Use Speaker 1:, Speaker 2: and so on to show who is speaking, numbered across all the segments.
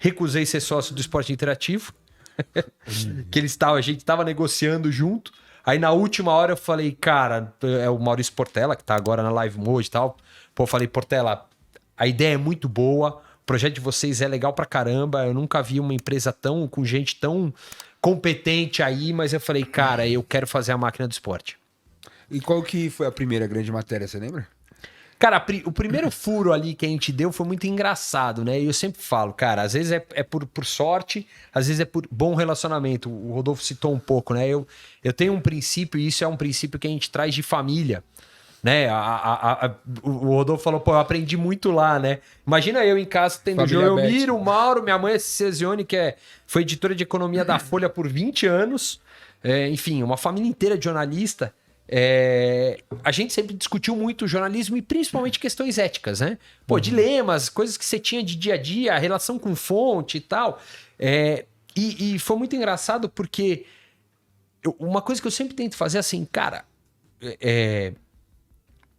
Speaker 1: recusei ser sócio do Esporte Interativo, que a gente tava negociando junto. Aí na última hora eu falei, cara, é o Maurício Portela, que tá agora na Live Mode e tal. Pô, eu falei, Portela, a ideia é muito boa, o projeto de vocês é legal pra caramba, eu nunca vi uma empresa com gente tão competente aí, mas eu falei, cara, eu quero fazer a máquina do esporte.
Speaker 2: E qual que foi a primeira grande matéria, você lembra?
Speaker 1: Cara, o primeiro furo ali que a gente deu foi muito engraçado, né? E eu sempre falo, cara, às vezes é por sorte, às vezes é por bom relacionamento. O Rodolfo citou um pouco, né? Eu tenho um princípio, e isso é um princípio que a gente traz de família, né? O Rodolfo falou, pô, eu aprendi muito lá, né? Imagina eu em casa tendo o João Miro, o Mauro, minha mãe, a Cesione, que foi editora de economia da Folha por 20 anos. Enfim, uma família inteira de jornalista. A gente sempre discutiu muito jornalismo e principalmente questões éticas, né? Pô, dilemas, coisas que você tinha de dia a dia, a relação com fonte e tal. E foi muito engraçado porque uma coisa que eu sempre tento fazer é assim, cara,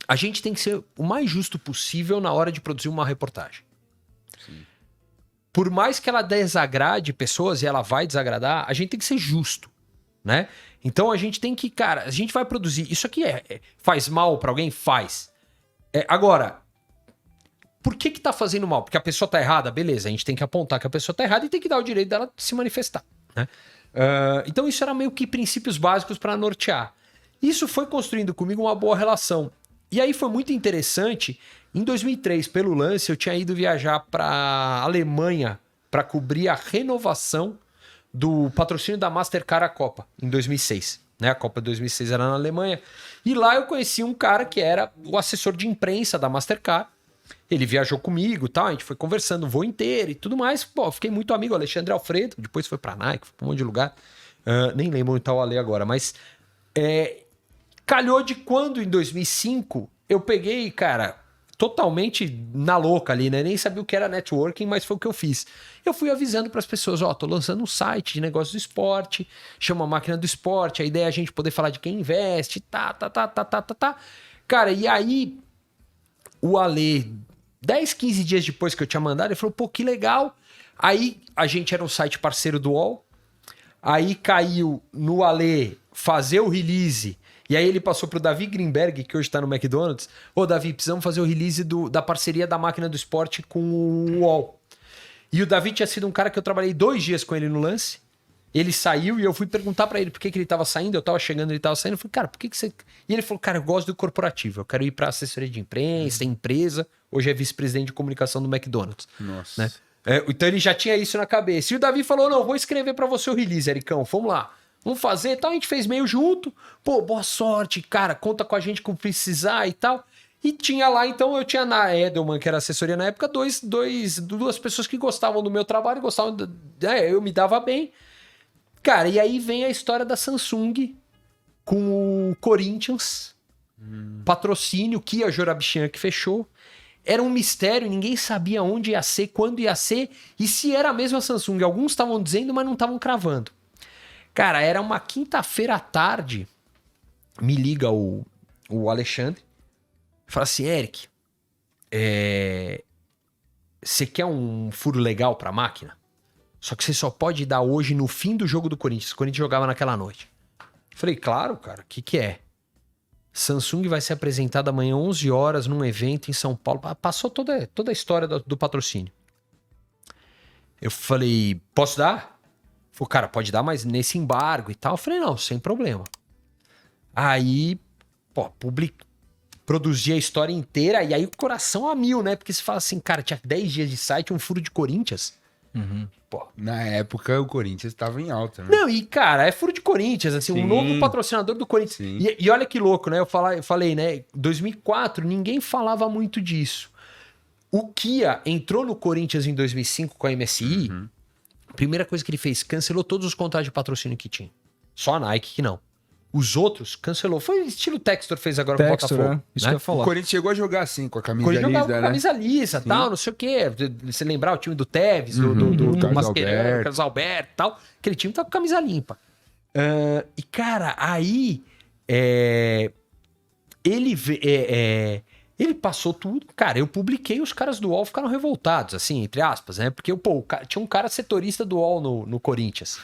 Speaker 1: a gente tem que ser o mais justo possível na hora de produzir uma reportagem. Sim. Por mais que ela desagrade pessoas, e ela vai desagradar, a gente tem que ser justo, né? Então a gente tem que, cara, a gente vai produzir. Isso aqui faz mal pra alguém? Faz. Agora, por que tá fazendo mal? Porque a pessoa tá errada? Beleza, a gente tem que apontar que a pessoa tá errada e tem que dar o direito dela de se manifestar, né? Então isso era meio que princípios básicos para nortear. Isso foi construindo comigo uma boa relação. E aí foi muito interessante. Em 2003, pelo Lance, eu tinha ido viajar para Alemanha para cobrir a renovação do patrocínio da Mastercard à Copa, em 2006. Né? A Copa de 2006 era na Alemanha. E lá eu conheci um cara que era o assessor de imprensa da Mastercard. Ele viajou comigo, tal, a gente foi conversando o voo inteiro e tudo mais. Pô, fiquei muito amigo, Alexandre Alfredo, depois foi pra Nike, foi pra um monte de lugar. Nem lembro onde tá o Ale agora, mas calhou de quando, em 2005, eu peguei, cara, totalmente na louca ali, né? Nem sabia o que era networking, mas foi o que eu fiz. Eu fui avisando para as pessoas, tô lançando um site de negócio do esporte, chama a Máquina do Esporte, a ideia é a gente poder falar de quem investe, tá. Cara, e aí, o Ale, 10, 15 dias depois que eu tinha mandado, ele falou, pô, que legal. Aí, a gente era um site parceiro do UOL, aí caiu no Ale fazer o release. E aí ele passou pro Davi Greenberg, que hoje tá no McDonald's. Davi, precisamos fazer o release da parceria da Máquina do Esporte com o UOL. E o Davi tinha sido um cara que eu trabalhei 2 dias com ele no Lance. Ele saiu e eu fui perguntar pra ele por que ele tava saindo. Eu tava chegando, ele tava saindo. Eu falei, cara, por que você... E ele falou, cara, eu gosto do corporativo. Eu quero ir pra assessoria de imprensa, empresa. Hoje é vice-presidente de comunicação do McDonald's.
Speaker 2: Nossa.
Speaker 1: Né? Então ele já tinha isso na cabeça. E o Davi falou, não, vou escrever pra você o release, Ericão. Vamos lá. Vamos fazer e tal. A gente fez meio junto. Pô, boa sorte, cara. Conta com a gente quando precisar e tal. E tinha lá, então, eu tinha na Edelman, que era assessoria na época, duas pessoas que gostavam do meu trabalho, eu me dava bem. Cara, e aí vem a história da Samsung com o Corinthians, patrocínio, Kia Jorabichian que fechou. Era um mistério, ninguém sabia onde ia ser, quando ia ser, e se era a mesma Samsung. Alguns estavam dizendo, mas não estavam cravando. Cara, era uma quinta-feira à tarde, me liga o Alexandre, fala assim, Eric, você quer um furo legal pra máquina? Só que você só pode dar hoje no fim do jogo do Corinthians. O Corinthians jogava naquela noite. Falei, claro, cara, o que é? Samsung vai ser apresentada amanhã 11 horas num evento em São Paulo. Passou toda a história do patrocínio. Eu falei, posso dar? Falei, cara, pode dar, mas nesse embargo e tal. Eu falei, não, sem problema. Aí, produzi a história inteira e aí o coração a mil, né? Porque você fala assim, cara, tinha 10 dias de site, um furo de Corinthians.
Speaker 2: Uhum. Pô, na época o Corinthians estava em alta, né?
Speaker 1: Não, e cara, é furo de Corinthians, assim, um novo patrocinador do Corinthians. E olha que louco, né? Eu falei, né? 2004, ninguém falava muito disso. O Kia entrou no Corinthians em 2005 com a MSI. A primeira coisa que ele fez, cancelou todos os contratos de patrocínio que tinha. Só a Nike que não. Os outros cancelou. Foi estilo Textor fez agora com o Botafogo.
Speaker 3: Isso que eu ia falar.
Speaker 2: O Corinthians chegou a jogar assim, com a camisa lisa,
Speaker 1: jogava
Speaker 2: né?
Speaker 1: com a camisa lisa, tal, não sei o quê. Você lembrar o time do Tevez, do Mascherano, Carlos Alberto e tal. Aquele time tá com camisa limpa. E, cara, aí... Ele passou tudo. Cara, eu publiquei, os caras do UOL ficaram revoltados, assim, entre aspas, né? Porque, pô, tinha um cara setorista do UOL no Corinthians.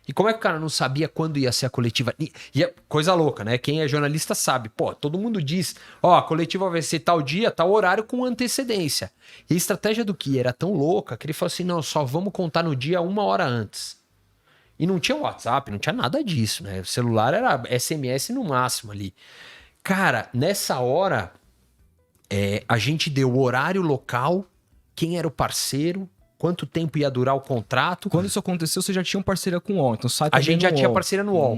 Speaker 1: E como é que o cara não sabia quando ia ser a coletiva? E é coisa louca, né? Quem é jornalista sabe. Pô, todo mundo diz, ó, a coletiva vai ser tal dia, tal horário com antecedência. E a estratégia do Ki era tão louca que ele falou assim, não, só vamos contar no dia 1 hora antes. E não tinha WhatsApp, não tinha nada disso, né? O celular era SMS no máximo ali. Cara, nessa hora, a gente deu o horário local, quem era o parceiro, quanto tempo ia durar o contrato.
Speaker 3: Quando isso aconteceu, você já tinha parceria com o UOL, então sai
Speaker 1: A
Speaker 3: também
Speaker 1: gente já
Speaker 3: no
Speaker 1: tinha
Speaker 3: UOL.
Speaker 1: parceria no UOL.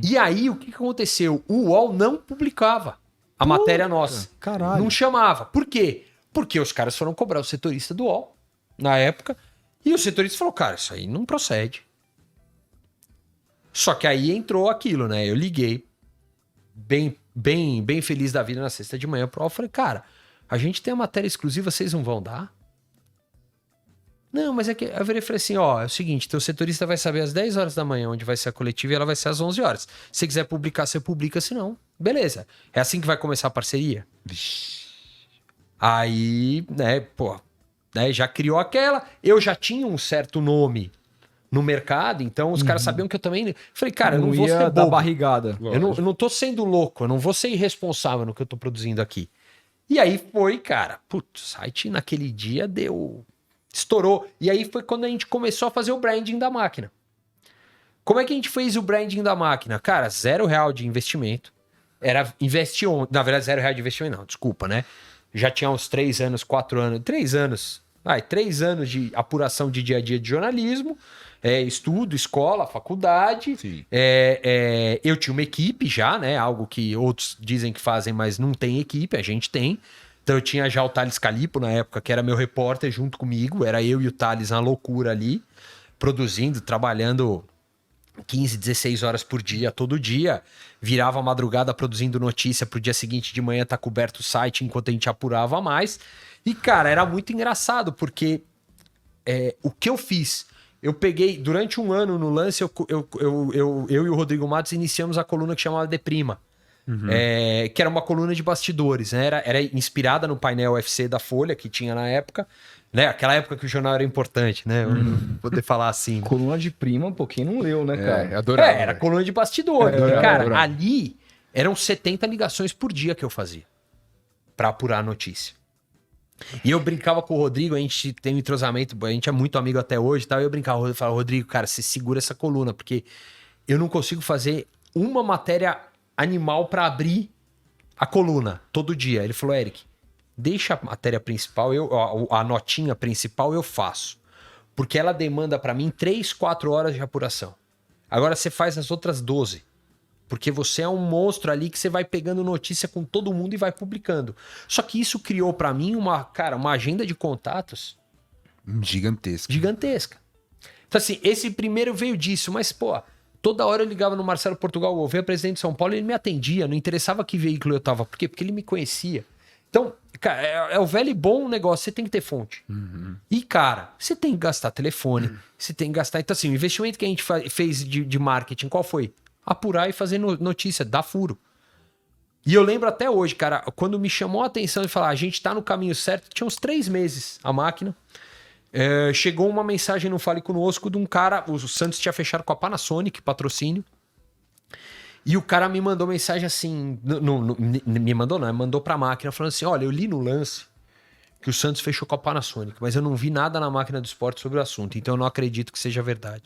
Speaker 1: E aí, o que aconteceu? O UOL não publicava a matéria nossa.
Speaker 3: Caralho.
Speaker 1: Não chamava. Por quê? Porque os caras foram cobrar o setorista do UOL, na época, e o setorista falou, cara, isso aí não procede. Só que aí entrou aquilo, né? Eu liguei bem feliz da vida na sexta de manhã pro UOL. Falei, cara, a gente tem a matéria exclusiva, vocês não vão dar? Não, mas é que eu virei e falei assim, ó, é o seguinte, teu setorista vai saber às 10 horas da manhã onde vai ser a coletiva e ela vai ser às 11 horas. Se quiser publicar, você publica, se não, beleza. É assim que vai começar a parceria? Aí, né, pô, né, já criou aquela, eu já tinha um certo nome no mercado, então os caras sabiam que eu também... Falei, cara, eu não vou
Speaker 3: ia
Speaker 1: ser
Speaker 3: dar
Speaker 1: bobo.
Speaker 3: barrigada.
Speaker 1: Eu não tô sendo louco, eu não vou ser irresponsável no que eu tô produzindo aqui. E aí foi, cara, putz, o site naquele dia estourou. E aí foi quando a gente começou a fazer o branding da máquina. Como é que a gente fez o branding da máquina? Cara, R$0 de investimento. Era investir ontem. Na verdade, R$0 de investimento, não, desculpa, né? Já tinha uns 3 anos, 4 anos. 3 anos. 3 anos de apuração de dia a dia de jornalismo. Estudo, escola, faculdade. Eu tinha uma equipe já, né? Algo que outros dizem que fazem, mas não tem equipe, a gente tem. Então eu tinha já o Thales Calipo na época, que era meu repórter junto comigo. Era eu e o Thales na loucura ali, produzindo, trabalhando 15, 16 horas por dia, todo dia. Virava a madrugada produzindo notícia pro dia seguinte de manhã tá coberto o site enquanto a gente apurava mais. E, cara, era muito engraçado, porque o que eu fiz? Eu peguei, durante um ano no Lance, eu e o Rodrigo Matos iniciamos a coluna que chamava Deprima. Que era uma coluna de bastidores, né? Era inspirada no painel UFC da Folha, que tinha na época, né? Aquela época que o jornal era importante, né? Poder falar assim.
Speaker 3: Coluna de prima, pô, quem não leu, né, cara?
Speaker 2: Adorava.
Speaker 1: Era coluna de bastidores.
Speaker 2: Adorava,
Speaker 1: Cara,
Speaker 2: adorava.
Speaker 1: ali eram 70 ligações por dia que eu fazia pra apurar a notícia. E eu brincava com o Rodrigo, a gente tem um entrosamento, a gente é muito amigo até hoje e tal. Eu brincava, eu falava, Rodrigo, cara, você segura essa coluna, porque eu não consigo fazer uma matéria animal pra abrir a coluna todo dia. Ele falou, Eric, deixa a matéria principal, a notinha principal eu faço. Porque ela demanda pra mim 3, 4 horas de apuração. Agora você faz as outras 12. Porque você é um monstro ali que você vai pegando notícia com todo mundo e vai publicando. Só que isso criou pra mim uma agenda de contatos
Speaker 2: Gigantesco.
Speaker 1: gigantesca. Então assim, esse primeiro veio disso, mas pô, toda hora eu ligava no Marcelo Portugal Gouveia, presidente de São Paulo, e ele me atendia, não interessava que veículo eu tava. Por quê? Porque ele me conhecia. Então, cara, é o velho e bom negócio, você tem que ter fonte. E, cara, você tem que gastar telefone, você tem que gastar... Então assim, o investimento que a gente fez de marketing, qual foi? Apurar e fazer notícia, dar furo. E eu lembro até hoje, cara, quando me chamou a atenção de falar, a gente tá no caminho certo, tinha uns 3 meses a máquina. Chegou uma mensagem no Fale Conosco de um cara, o Santos tinha fechado com a Panasonic, patrocínio. E o cara me mandou mensagem assim, mandou pra máquina, falando assim, olha, eu li no Lance que o Santos fechou com a Panasonic, mas eu não vi nada na máquina do esporte sobre o assunto, então eu não acredito que seja verdade.